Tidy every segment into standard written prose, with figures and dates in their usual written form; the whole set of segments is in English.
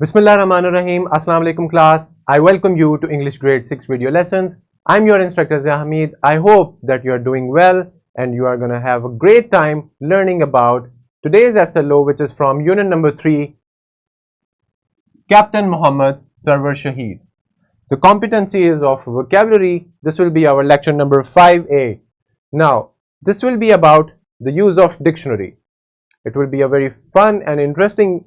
Bismillah Rahman Rahim. Assalamu alaikum class. I welcome you to English grade 6 video lessons. I'm your instructor Zia Hamid. I hope that you are doing well and you are going to have a great time learning about today's SLO, which is from unit number 3, Captain Muhammad Sarwar Shaheed. The competency is of vocabulary. This will be our lecture number 5A. Now, this will be about the use of dictionary. It will be a very fun and interesting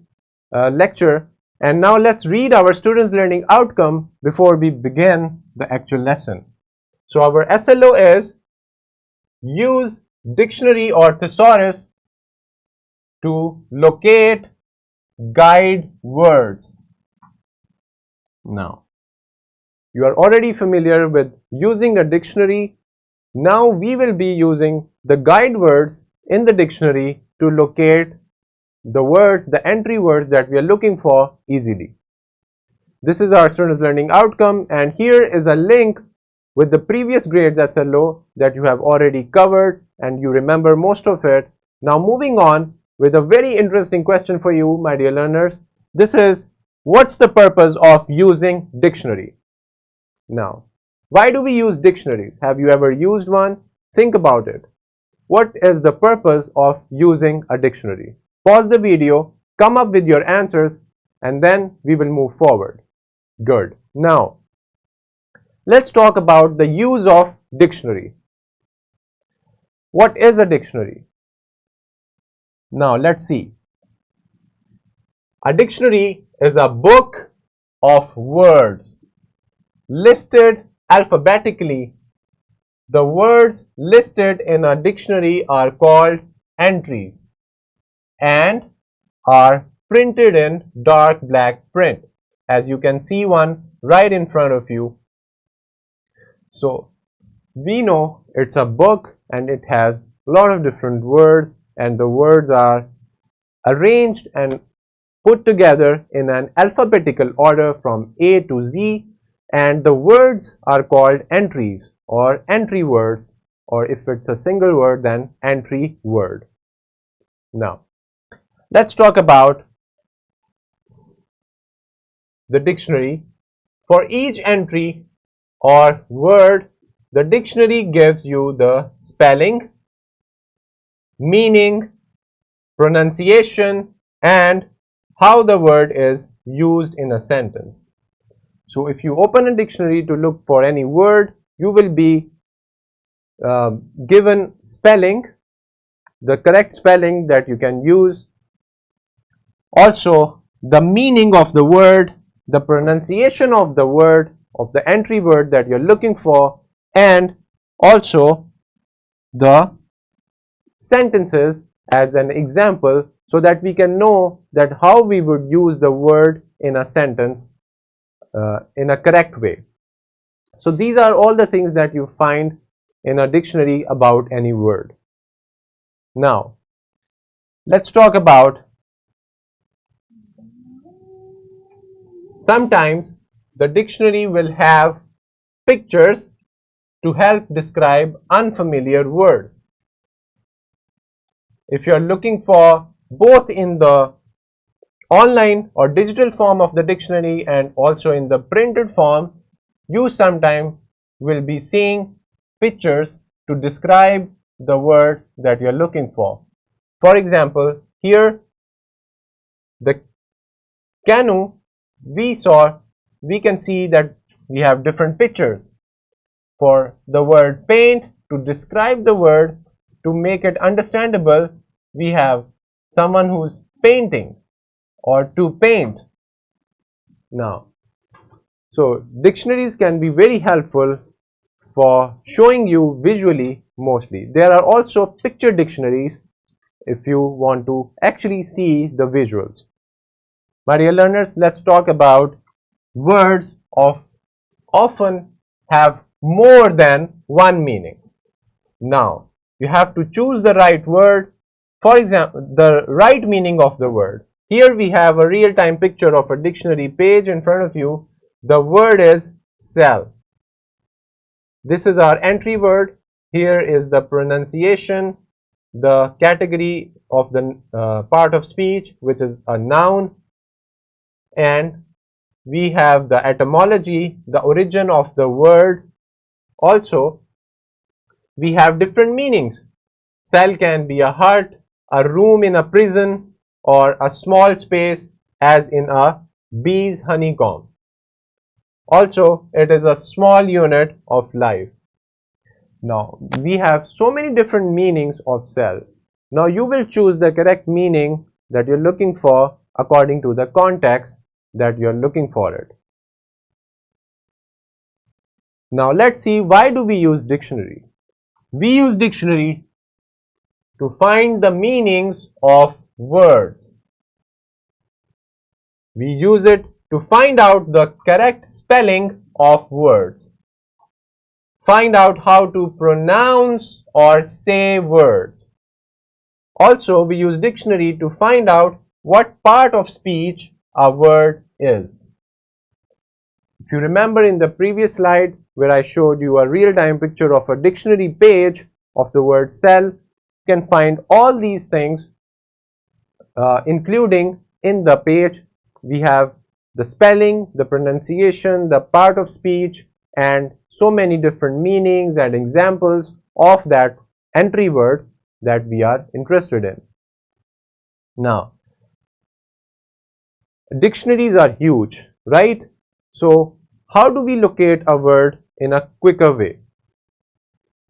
lecture. And now let's read our students' learning outcome before we begin the actual lesson. So our SLO is use dictionary or thesaurus to locate guide words. Now, you are already familiar with using a dictionary. Now we will be using the guide words in the dictionary to locate the words, the entry words that we are looking for easily. This is our students' learning outcome, and here is a link with the previous grades SLO that you have already covered and you remember most of it. Now moving on with a very interesting question for you, my dear learners. This is, what's the purpose of using dictionary? Now, why do we use dictionaries? Have you ever used one? Think about it. What is the purpose of using a dictionary? Pause the video, come up with your answers, and then we will move forward. Good. Now, let's talk about the use of dictionary. What is a dictionary? Now, let's see. A dictionary is a book of words listed alphabetically. The words listed in a dictionary are called entries and are printed in dark black print, as you can see one right in front of you. So we know it's a book and it has a lot of different words, and the words are arranged and put together in an alphabetical order from A to Z, and the words are called entries or entry words, or if it's a single word then entry word. Now let's talk about the dictionary. For each entry or word, the dictionary gives you the spelling, meaning, pronunciation, and how the word is used in a sentence. So if you open a dictionary to look for any word, you will be given spelling, the correct spelling that you can use, also the meaning of the word, the pronunciation of the word, of the entry word that you're looking for, and also the sentences as an example, so that we can know that how we would use the word in a sentence in a correct way. So these are all the things that you find in a dictionary about any word. Now let's talk about, sometimes the dictionary will have pictures to help describe unfamiliar words. If you are looking for both in the online or digital form of the dictionary and also in the printed form, you sometimes will be seeing pictures to describe the word that you are looking for. For example, here the canoe we can see that we have different pictures. For the word paint, to describe the word, to make it understandable, we have someone who's painting or to paint. Now, so dictionaries can be very helpful for showing you visually mostly. There are also picture dictionaries if you want to actually see the visuals. My dear learners, let's talk about words often have more than one meaning. Now, you have to choose the right word. For example, the right meaning of the word. Here we have a real-time picture of a dictionary page in front of you. The word is sell. This is our entry word. Here is the pronunciation, the category of the part of speech, which is a noun. and we have the etymology, the origin of the word. Also, we have different meanings. Cell can be a hut, a room in a prison, or a small space as in a bee's honeycomb. Also, it is a small unit of life. Now, we have so many different meanings of cell. Now, you will choose the correct meaning that you're looking for according to the context that you're looking for it. Now, let's see, why do we use dictionary? We use dictionary to find the meanings of words. We use it to find out the correct spelling of words. Find out how to pronounce or say words. Also, we use dictionary to find out what part of speech a word is. If you remember in the previous slide where I showed you a real-time picture of a dictionary page of the word cell, you can find all these things including in the page. We have the spelling, the pronunciation, the part of speech, and so many different meanings and examples of that entry word that we are interested in. Now, dictionaries are huge, right? So, how do we locate a word in a quicker way?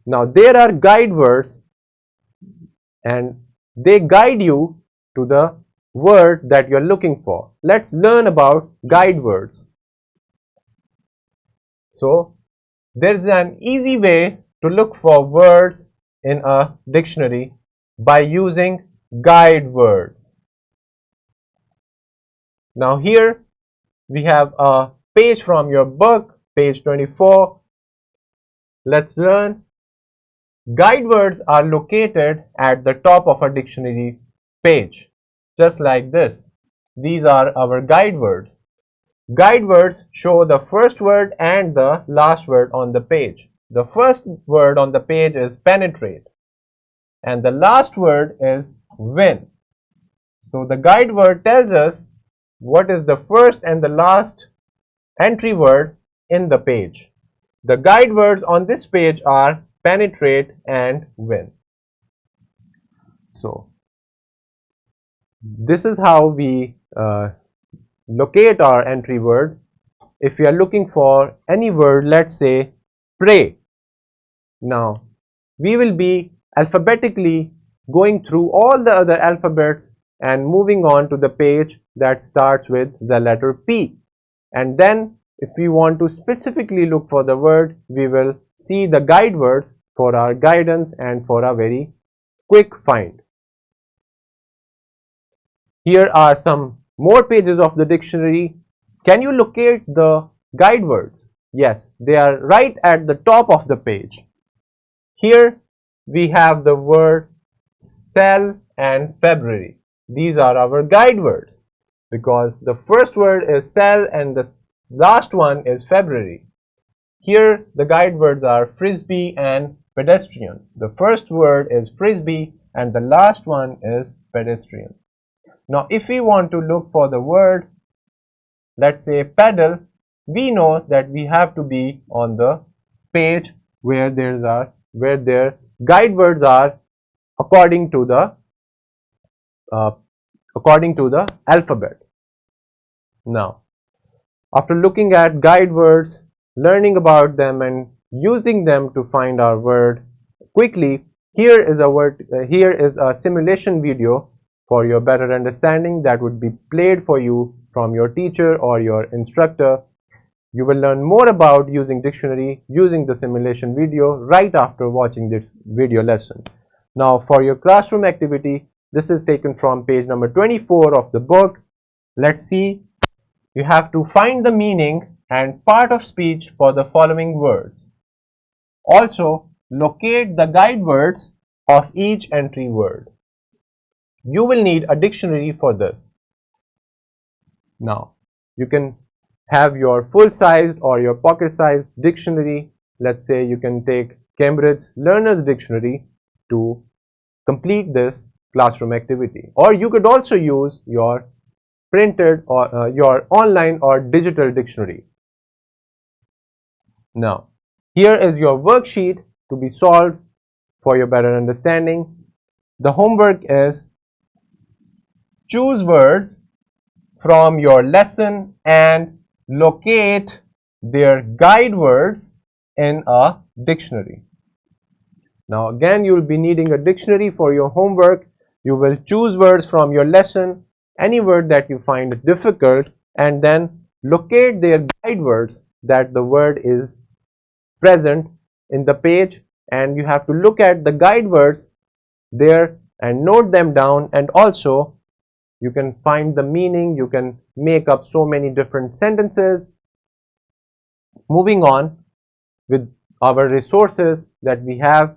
Now, there are guide words and they guide you to the word that you're looking for. Let's learn about guide words. So, there's an easy way to look for words in a dictionary by using guide words. Now, here we have a page from your book, page 24. Let's learn. Guide words are located at the top of a dictionary page, just like this. These are our guide words. Guide words show the first word and the last word on the page. The first word on the page is penetrate, and the last word is win. So the guide word tells us what is the first and the last entry word in the page. The guide words on this page are penetrate and win. So this is how we locate our entry word. If we are looking for any word, let's say pray. Now we will be alphabetically going through all the other alphabets and moving on to the page that starts with the letter P. And then if we want to specifically look for the word, we will see the guide words for our guidance and for a very quick find. Here are some more pages of the dictionary. Can you locate the guide words? Yes, they are right at the top of the page. Here we have the word cell and February. These are our guide words because the first word is cell and the last one is February. Here the guide words are frisbee and pedestrian. The first word is frisbee and the last one is pedestrian. Now if we want to look for the word, let's say pedal, we know that we have to be on the page where their guide words are according to the alphabet. Now, after looking at guide words, learning about them and using them to find our word quickly, here is a simulation video for your better understanding that would be played for you from your teacher or your instructor. You will learn more about using dictionary using the simulation video right after watching this video lesson. Now for your classroom activity, this is taken from page number 24 of the book. Let's see. You have to find the meaning and part of speech for the following words. Also, locate the guide words of each entry word. You will need a dictionary for this. Now, you can have your full-sized or your pocket-sized dictionary. Let's say you can take Cambridge Learner's Dictionary to complete this classroom activity. Or you could also use your printed or your online or digital dictionary. Now, here is your worksheet to be solved for your better understanding. The homework is choose words from your lesson and locate their guide words in a dictionary. Now again, you will be needing a dictionary for your homework. You will choose words from your lesson, any word that you find difficult, and then locate their guide words that the word is present in the page, and you have to look at the guide words there and note them down, and also you can find the meaning. You can make up so many different sentences. Moving on with our resources that we have: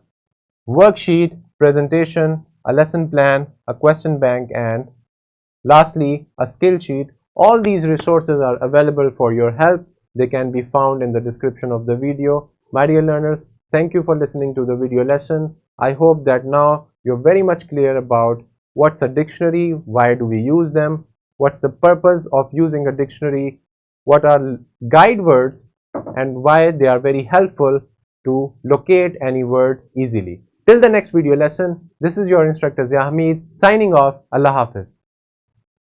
worksheet, presentation, a lesson plan, a question bank, and lastly a skill sheet. All these resources are available for your help. They can be found in the description of the video. My dear learners, thank you for listening to the video lesson. I hope that now you're very much clear about what's a dictionary, why do we use them, what's the purpose of using a dictionary, what are guide words, and why they are very helpful to locate any word easily. Till the next video lesson, this is your instructor Zia Hamid signing off. Allah Hafiz.